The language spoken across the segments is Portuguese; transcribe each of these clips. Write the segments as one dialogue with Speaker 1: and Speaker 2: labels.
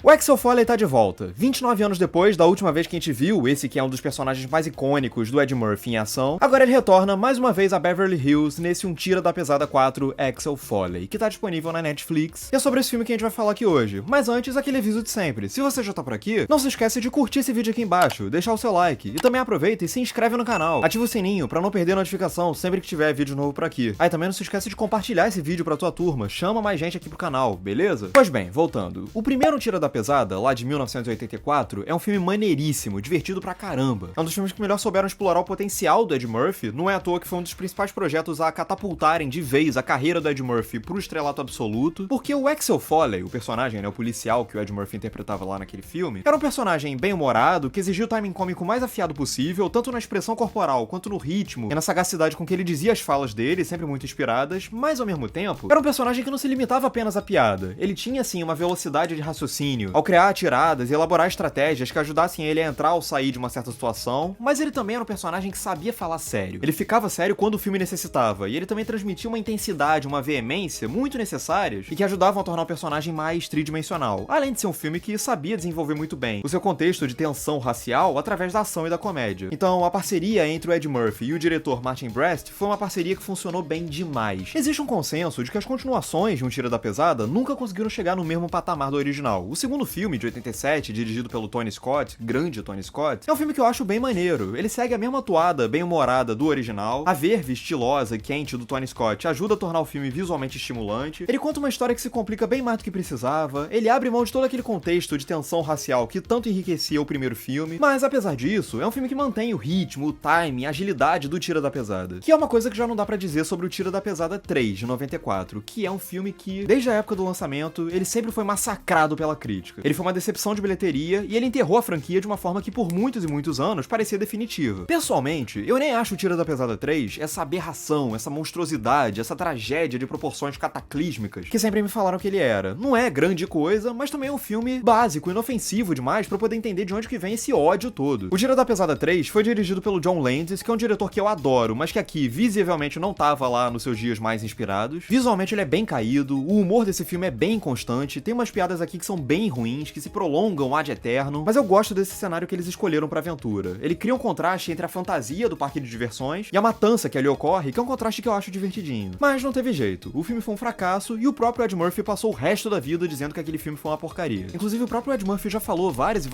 Speaker 1: O Axel Foley tá de volta, 29 anos depois da última vez que a gente viu esse que é um dos personagens mais icônicos do Ed Murphy em ação. Agora ele retorna mais uma vez a Beverly Hills nesse Um Tira da Pesada 4 Axel Foley, que tá disponível na Netflix. E é sobre esse filme que a gente vai falar aqui hoje. Mas antes, aquele aviso de sempre. Se você já tá por aqui, não se esquece de curtir esse vídeo aqui embaixo, deixar o seu like, e também aproveita e se inscreve no canal. Ativa o sininho pra não perder notificação sempre que tiver vídeo novo por aqui. Aí também não se esquece de compartilhar esse vídeo pra tua turma, chama mais gente aqui pro canal, beleza? Pois bem, voltando. O primeiro Um Tira da Pesada, lá de 1984, é um filme maneiríssimo, divertido pra caramba. É um dos filmes que melhor souberam explorar o potencial do Ed Murphy, não é à toa que foi um dos principais projetos a catapultarem de vez a carreira do Ed Murphy pro estrelato absoluto, porque o Axel Foley, o personagem, né, o policial que o Ed Murphy interpretava lá naquele filme, era um personagem bem-humorado, que exigia o timing cômico mais afiado possível, tanto na expressão corporal quanto no ritmo, e na sagacidade com que ele dizia as falas dele, sempre muito inspiradas, mas ao mesmo tempo, era um personagem que não se limitava apenas à piada. Ele tinha, assim, uma velocidade de raciocínio, ao criar tiradas e elaborar estratégias que ajudassem ele a entrar ou sair de uma certa situação, mas ele também era um personagem que sabia falar sério. Ele ficava sério quando o filme necessitava, e ele também transmitia uma intensidade, uma veemência muito necessárias e que ajudavam a tornar o personagem mais tridimensional, além de ser um filme que sabia desenvolver muito bem o seu contexto de tensão racial através da ação e da comédia. Então, a parceria entre o Ed Murphy e o diretor Martin Brest foi uma parceria que funcionou bem demais. Existe um consenso de que as continuações de Um Tira da Pesada nunca conseguiram chegar no mesmo patamar do original. O segundo filme, de 87, dirigido pelo Tony Scott, grande Tony Scott, é um filme que eu acho bem maneiro. Ele segue a mesma toada bem-humorada do original, a verve estilosa e quente do Tony Scott ajuda a tornar o filme visualmente estimulante, ele conta uma história que se complica bem mais do que precisava, ele abre mão de todo aquele contexto de tensão racial que tanto enriquecia o primeiro filme, mas apesar disso, é um filme que mantém o ritmo, o time, a agilidade do Tira da Pesada, que é uma coisa que já não dá pra dizer sobre o Tira da Pesada 3, de 94, que é um filme que, desde a época do lançamento, ele sempre foi massacrado pela crítica. Ele foi uma decepção de bilheteria e ele enterrou a franquia de uma forma que por muitos e muitos anos parecia definitiva. Pessoalmente, eu nem acho o Tira da Pesada 3 essa aberração, essa monstruosidade, essa tragédia de proporções cataclísmicas que sempre me falaram que ele era. Não é grande coisa, mas também é um filme básico, inofensivo demais pra eu poder entender de onde que vem esse ódio todo. O Tira da Pesada 3 foi dirigido pelo John Landis, que é um diretor que eu adoro, mas que aqui visivelmente não tava lá nos seus dias mais inspirados. Visualmente ele é bem caído, o humor desse filme é bem constante, tem umas piadas aqui que são bem ruins, que se prolongam ad eterno, mas eu gosto desse cenário que eles escolheram pra aventura. Ele cria um contraste entre a fantasia do parque de diversões e a matança que ali ocorre, que é um contraste que eu acho divertidinho. Mas não teve jeito, o filme foi um fracasso e o próprio Ed Murphy passou o resto da vida dizendo que aquele filme foi uma porcaria. Inclusive o próprio Ed Murphy já falou várias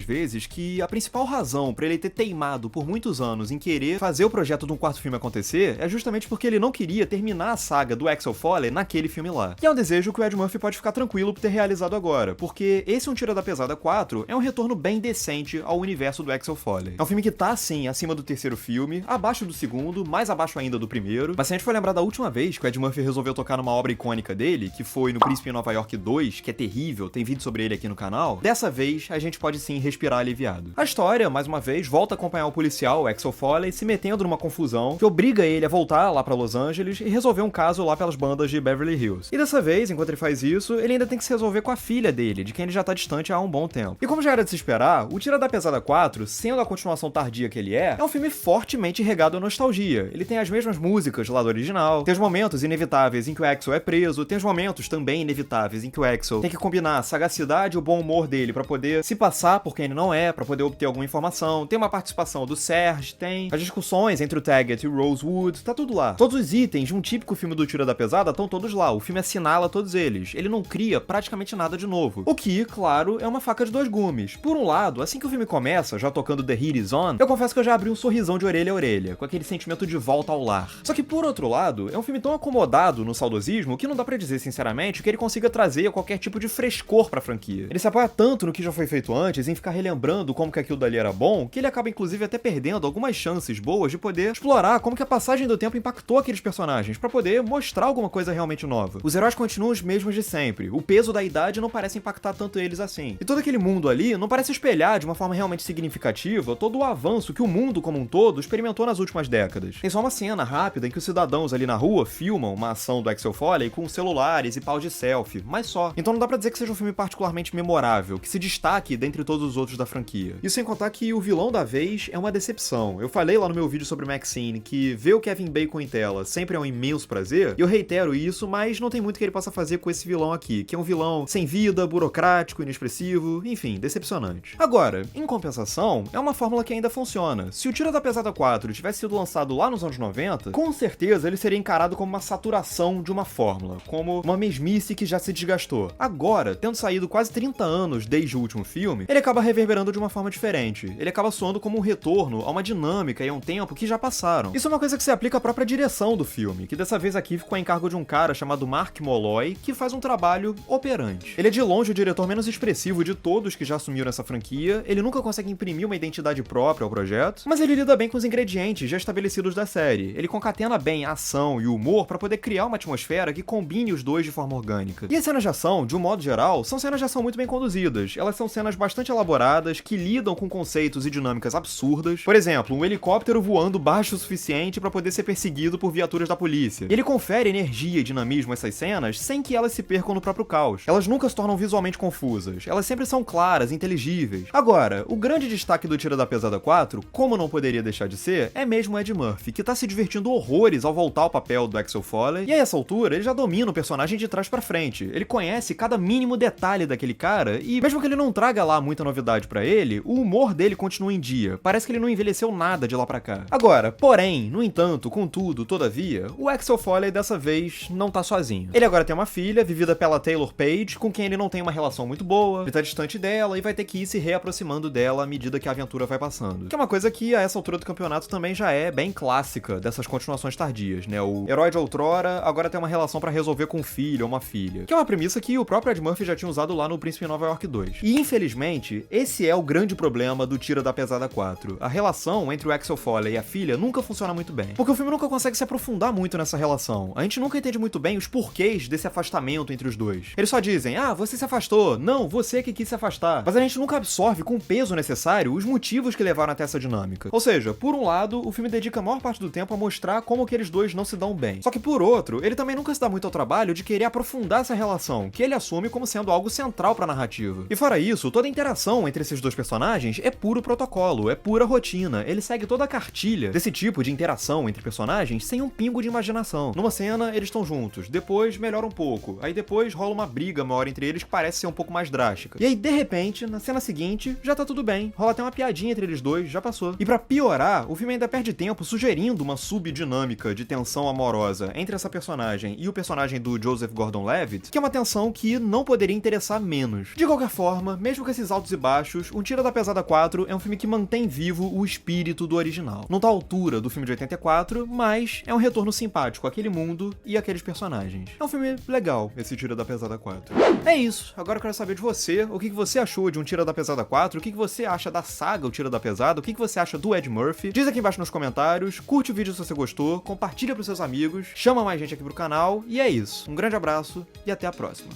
Speaker 1: vezes que a principal razão pra ele ter teimado por muitos anos em querer fazer o projeto de um quarto filme acontecer é justamente porque ele não queria terminar a saga do Axel Foley naquele filme lá. E é um desejo que o Ed Murphy pode ficar tranquilo por ter realizado agora, porque esse Um Tira da Pesada 4 é um retorno bem decente ao universo do Axel Foley. É um filme que tá, sim, acima do terceiro filme, abaixo do segundo, mais abaixo ainda do primeiro, mas se a gente for lembrar da última vez que o Ed Murphy resolveu tocar numa obra icônica dele, que foi no Príncipe em Nova York 2, que é terrível, tem vídeo sobre ele aqui no canal, dessa vez a gente pode sim respirar aliviado. A história, mais uma vez, volta a acompanhar o policial, o Axel Foley, se metendo numa confusão que obriga ele a voltar lá pra Los Angeles e resolver um caso lá pelas bandas de Beverly Hills. E dessa vez, enquanto ele faz isso, ele ainda tem que se resolver com a filha dele, de quem ele já tá distante há um bom tempo. E como já era de se esperar, o Tira da Pesada 4, sendo a continuação tardia que ele é um filme fortemente regado à nostalgia. Ele tem as mesmas músicas lá do original, tem os momentos inevitáveis em que o Axel é preso, tem os momentos também inevitáveis em que o Axel tem que combinar a sagacidade e o bom humor dele pra poder se passar por quem ele não é, pra poder obter alguma informação, tem uma participação do Serge, tem as discussões entre o Taggart e o Rosewood, tá tudo lá. Todos os itens de um típico filme do Tira da Pesada estão todos lá, o filme assinala todos eles, ele não cria praticamente nada de novo. O que, claro, é uma faca de dois gumes. Por um lado, assim que o filme começa, já tocando The Heat Is On, eu confesso que eu já abri um sorrisão de orelha a orelha, com aquele sentimento de volta ao lar. Só que por outro lado, é um filme tão acomodado no saudosismo que não dá pra dizer sinceramente que ele consiga trazer qualquer tipo de frescor pra franquia. Ele se apoia tanto no que já foi feito antes, em ficar relembrando como que aquilo dali era bom, que ele acaba inclusive até perdendo algumas chances boas de poder explorar como que a passagem do tempo impactou aqueles personagens, pra poder mostrar alguma coisa realmente nova. Os heróis continuam os mesmos de sempre, o peso da idade não parece impactar tanto eles assim. E todo aquele mundo ali não parece espelhar de uma forma realmente significativa todo o avanço que o mundo como um todo experimentou nas últimas décadas. Tem só uma cena rápida em que os cidadãos ali na rua filmam uma ação do Axel Foley com celulares e paus de selfie, mas só. Então não dá pra dizer que seja um filme particularmente memorável, que se destaque dentre todos os outros da franquia. Isso sem contar que o vilão da vez é uma decepção. Eu falei lá no meu vídeo sobre Maxine que ver o Kevin Bacon em tela sempre é um imenso prazer, e eu reitero isso, mas não tem muito que ele possa fazer com esse vilão aqui, que é um vilão sem vida, burocrático, burocrático, inexpressivo, enfim, decepcionante. Agora, em compensação, é uma fórmula que ainda funciona. Se o Tira da Pesada 4 tivesse sido lançado lá nos anos 90, com certeza ele seria encarado como uma saturação de uma fórmula, como uma mesmice que já se desgastou. Agora, tendo saído quase 30 anos desde o último filme, ele acaba reverberando de uma forma diferente. Ele acaba soando como um retorno a uma dinâmica e a um tempo que já passaram. Isso é uma coisa que se aplica à própria direção do filme, que dessa vez aqui ficou a encargo de um cara chamado Mark Molloy, que faz um trabalho operante. Ele é de longe o diretor menos expressivo de todos que já assumiram essa franquia, ele nunca consegue imprimir uma identidade própria ao projeto, mas ele lida bem com os ingredientes já estabelecidos da série. Ele concatena bem a ação e o humor para poder criar uma atmosfera que combine os dois de forma orgânica. E as cenas de ação, de um modo geral, são cenas de ação muito bem conduzidas. Elas são cenas bastante elaboradas, que lidam com conceitos e dinâmicas absurdas. Por exemplo, um helicóptero voando baixo o suficiente para poder ser perseguido por viaturas da polícia. E ele confere energia e dinamismo a essas cenas sem que elas se percam no próprio caos. Elas nunca se tornam visualmente confusas. Elas sempre são claras, inteligíveis. Agora, o grande destaque do Tira da Pesada 4, como não poderia deixar de ser, é mesmo o Ed Murphy, que tá se divertindo horrores ao voltar ao papel do Axel Foley, e a essa altura ele já domina o personagem de trás pra frente. Ele conhece cada mínimo detalhe daquele cara, e mesmo que ele não traga lá muita novidade pra ele, o humor dele continua em dia. Parece que ele não envelheceu nada de lá pra cá. Agora, porém, no entanto, contudo, todavia, o Axel Foley dessa vez não tá sozinho. Ele agora tem uma filha, vivida pela Taylor Page, com quem ele não tem uma relação muito boa, ele tá distante dela e vai ter que ir se reaproximando dela à medida que a aventura vai passando. Que é uma coisa que a essa altura do campeonato também já é bem clássica dessas continuações tardias, né? O herói de outrora agora tem uma relação pra resolver com um filho ou uma filha. Que é uma premissa que o próprio Ed Murphy já tinha usado lá no Príncipe em Nova York 2. E infelizmente, esse é o grande problema do Tira da Pesada 4. A relação entre o Axel Foley e a filha nunca funciona muito bem. Porque o filme nunca consegue se aprofundar muito nessa relação. A gente nunca entende muito bem os porquês desse afastamento entre os dois. Eles só dizem, ah, você se afastou. Não, você que quis se afastar. Mas a gente nunca absorve com o peso necessário os motivos que levaram até essa dinâmica. Ou seja, por um lado, o filme dedica a maior parte do tempo a mostrar como aqueles dois não se dão bem. Só que por outro, ele também nunca se dá muito ao trabalho de querer aprofundar essa relação, que ele assume como sendo algo central pra narrativa. E fora isso, toda a interação entre esses dois personagens é puro protocolo, é pura rotina. Ele segue toda a cartilha desse tipo de interação entre personagens sem um pingo de imaginação. Numa cena, eles estão juntos, depois melhora um pouco, aí depois rola uma briga maior entre eles que parece ser um pouco mais drástica. E aí, de repente, na cena seguinte, já tá tudo bem, rola até uma piadinha entre eles dois, já passou. E pra piorar, o filme ainda perde tempo sugerindo uma subdinâmica de tensão amorosa entre essa personagem e o personagem do Joseph Gordon-Levitt, que é uma tensão que não poderia interessar menos. De qualquer forma, mesmo com esses altos e baixos, o Tira da Pesada 4 é um filme que mantém vivo o espírito do original. Não tá à altura do filme de 84, mas é um retorno simpático àquele mundo e àqueles personagens. É um filme legal, esse Tira da Pesada 4. É isso, agora eu quero saber de você, o que você achou de um Tira da Pesada 4, o que você acha da saga O Tira da Pesada, o que você acha do Ed Murphy. Diz aqui embaixo nos comentários, curte o vídeo se você gostou, compartilha pros seus amigos, chama mais gente aqui pro canal, e é isso. Um grande abraço e até a próxima.